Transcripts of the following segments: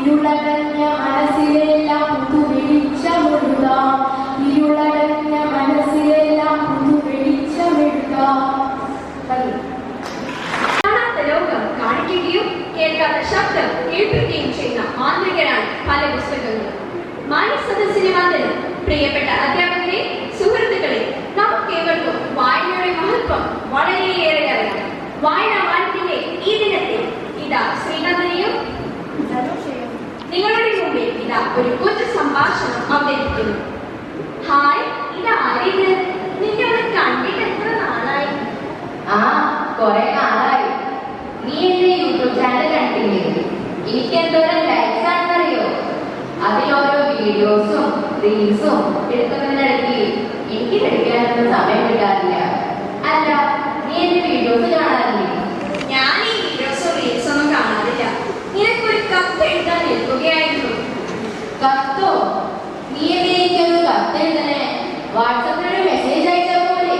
ഇരുളടഞ്ഞ മനസ്സിലെല്ലാം പുതുവെളിച്ചമെഴുതാം. ഇരുളടഞ്ഞ മനസ്സിലെല്ലാം പുതുവെളിച്ചമെഴുതാം. കാണാത്ത ലോകം കാണിക്കുകയും കേൾക്കാത്ത ശബ്ദം കേൾപ്പിക്കുകയും ചെയ്യുന്ന മാന്ത്രികരാണ് പല പുസ്തകങ്ങളും. മാനസദസ്സിന് വന്നതിന് പ്രിയപ്പെട്ട അധ്യാപകരെ, സുഹൃത്തുക്കളെ, നമുക്കേവർക്കും വായനയുടെ മഹത്വം വളരെയേറെ അറിയാം. വായനാ വാരത്തിന്റെ ഈ ദിനത്തിൽ ഇതാ ശ്രീനന്ദനെയും നിങ്ങളുടെ മുമ്പിൽ ഇതാ ഒരു കൊച്ചു സംഭാഷണം അവതരിപ്പിക്കുന്നു. ഹായ്, ഇതാരിത്? നിന്നെ അവിടെ കണ്ടിട്ട് എത്ര നാളായി? കൊറേ നാളായി. നീ എന്റെ യൂട്യൂബ് ചാനൽ കണ്ടില്ലേ? എനിക്ക് എന്തോരം ലൈക്സ് ആണെന്നറിയോ? അതിലോരോ വീഡിയോസും റീൽസും എടുക്കുന്നതിനിടയ്ക്ക് എനിക്ക് പഠിക്കാനൊന്നും സമയം കിട്ടാറില്ല. അല്ല, നീ എന്റെ വീഡിയോസ് കാണാറില്ലേ? ഞാൻ ഈ വീഡിയോസോ റീൽസോ ഒന്നും കാണാറില്ല. നിനക്കൊരു കത്ത് എഴുതാൻ നിൽക്കുകയായിരുന്നു. കത്തോ? നീ എനിക്കൊരു കത്ത് എഴുതണേ? വാട്സപ്പിലൊരു മെസ്സേജ് അയച്ചാൽ പോലെ.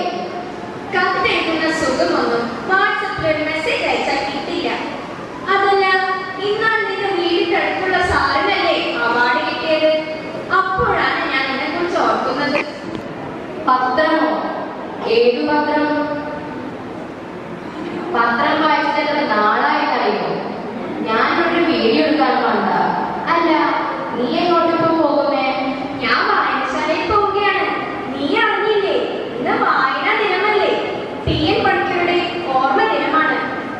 കത്ത് എഴുതുന്ന സുഖമൊന്നും വാട്സപ്പിൽ ഒരു മെസ്സേജ് അയച്ചാൽ കിട്ടില്ല. അതല്ല, ഇന്നാൾ നിന്റെ വീടിനടുത്തുള്ള സാറിനല്ലേ അവാർഡ് കിട്ടിയത്? അപ്പോഴാണ് ഞാൻ എന്നെ കുറിച്ച് ഓർക്കുന്നത്. പത്രമോ? ഏതു പത്രം? പത്രം വായിച്ചിട്ട് നാളായിട്ടറിയോ? ഞാനൊരു വീഡിയോ എടുക്കാൻ വന്ന. അല്ല, നീ എങ്ങോട്ടിപ്പോ പോകുന്നേ? ഞാൻ വായനശാലയിൽ പോവുകയാണ്. നീ അറിഞ്ഞില്ലേ? ഇന്ന് വായനാ ദിനമല്ലേ? TN പണിക്കരുടെ ഓർമ്മ ദിനമാണ്.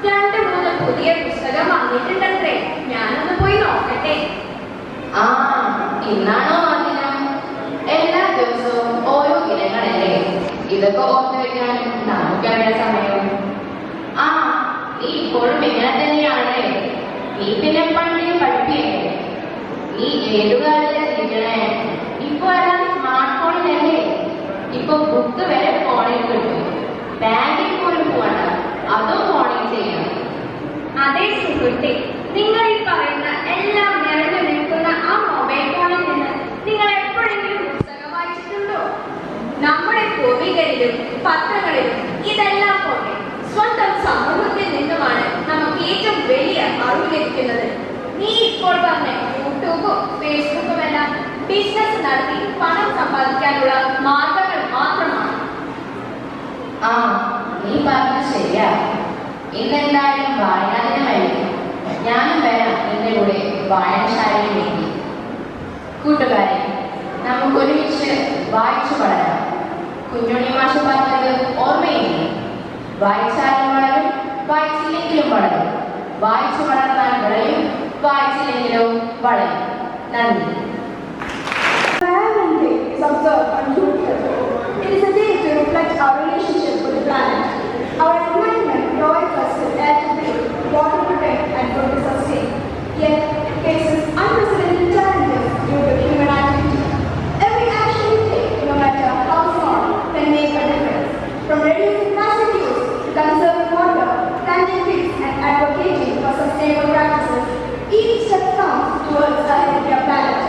2-3 പുതിയ പുസ്തകം വന്നിട്ടുണ്ടത്രേ. ഞാനൊന്ന് പോയി നോക്കട്ടെ. ഇന്നാണോ ആ ദിനം? എല്ലാ ദിവസവും ഓരോ ദിനങ്ങളല്ലേ? ഇതൊക്കെ ഓർത്ത് വെക്കാനും നമുക്കെവിടെ സമയം? നീ ഇപ്പോഴും ഇങ്ങനെ തന്നെയാണേ. നീ പിന്നെ പണ്ടേ പഠിപ്പിക്കേ. നീ ഏതു കാലത്തെ ജീവിക്കണേ? ഇപ്പൊ എല്ലാം സ്മാർട്ട് ഫോണിലല്ലേ? ഇപ്പൊ ബുക്ക് വരെ ഫോണിൽ കിട്ടും. ബാങ്കിൽ പോലും പോകണ്ട, അതും ഫോണിൽ ചെയ്യണം. അതേ സുഹൃത്തെ, നിങ്ങൾ ഈ പറയുന്ന എല്ലാം നിറഞ്ഞു നിൽക്കുന്ന ആ മൊബൈൽ ഫോണിൽ നിന്ന് നിങ്ങൾ എപ്പോഴെങ്കിലും പുസ്തകം വായിച്ചിട്ടുണ്ടോ? നമ്മുടെ പൂർവികരിലും പത്രങ്ങളിലും ഇതെല്ലാം പോലെ സ്വന്തം സമൂഹത്തിൽ നിന്നുമാണ് നമുക്ക് ഏറ്റവും വലിയ അറിവ് ലഭിക്കുന്നത്. നീ ഇപ്പോൾ പറഞ്ഞ യൂട്യൂബും ഫേസ്ബുക്കും എല്ലാം ബിസിനസ് നടത്തി പണം സമ്പാദിക്കാനുള്ള മാർഗങ്ങൾ മാത്രമാണ്. നീ പറഞ്ഞത് ശരിയാ. ഇന്നെന്തായാലും വായനാദിനമല്ലേ? ഞാനും വരാം നിന്റെ കൂടെ വായനശാലയിലേക്ക്. കൂട്ടുകാരെ, നമുക്കൊരുമിച്ച് വായിച്ചു വളരാം. കുഞ്ഞുണ്ണി മാഷ് പറഞ്ഞത് ഓർമ്മയില്ലേ? വായിച്ചാലും വളരും, വായിച്ചില്ലെങ്കിലും വളരും. വായിച്ചു വളർത്താൻ വളരും, വായിച്ചില്ലെങ്കിലും വളരും. നന്ദി. Environment Day is observed on June 5th. It is a day to reflect our relationship with the planet. Our environment provides us with air to breathe, water to drink, and food to sustain. Yet, it faces unprecedented challenges due to human activity. Every action we take, no matter how small, can make a difference. From reducing plastic use to conserving water, planting trees, and advocating for sustainable practices, each step counts towards a healthier planet.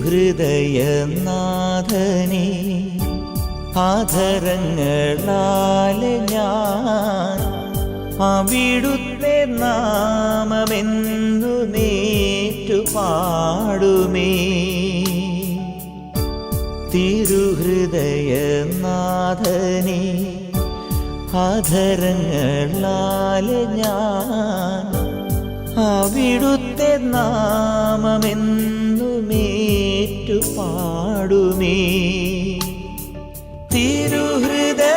തിരുഹൃദയനാഥനെ ആധരങ്ങളാലെ ഞാൻ അവിടുത്തെ നാമമെന്നുമേറ്റു പാടുമേ. തിരുഹൃദയനാഥനെ ആധരങ്ങളാലെ ഞാൻ അവിടുത്തെ നാമമെന്നുമേറ്റു പാടുമേ. തിരുഹൃദയമേ,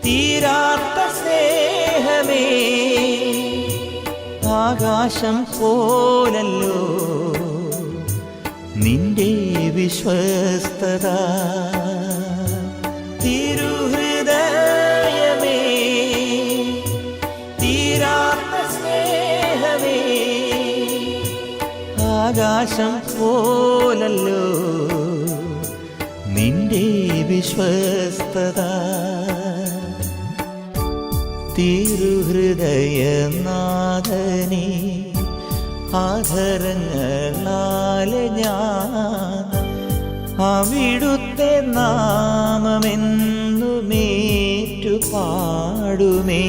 തീരാത്ത സ്നേഹമേ, ആകാശം പോലല്ലോ നിന്റെ വിശ്വസ്തത. തിരുഹൃദയമേ, തീരാത്ത സ്നേഹമേ, ആകാശം പോലല്ലോ നിന്റെ വിശ്വസ്തത. തിരുഹൃദയനാഥനെ ആധരങ്ങളാലെ ഞാൻ അവിടുത്തെ നാമമെന്നുമേറ്റു പാടുമേ.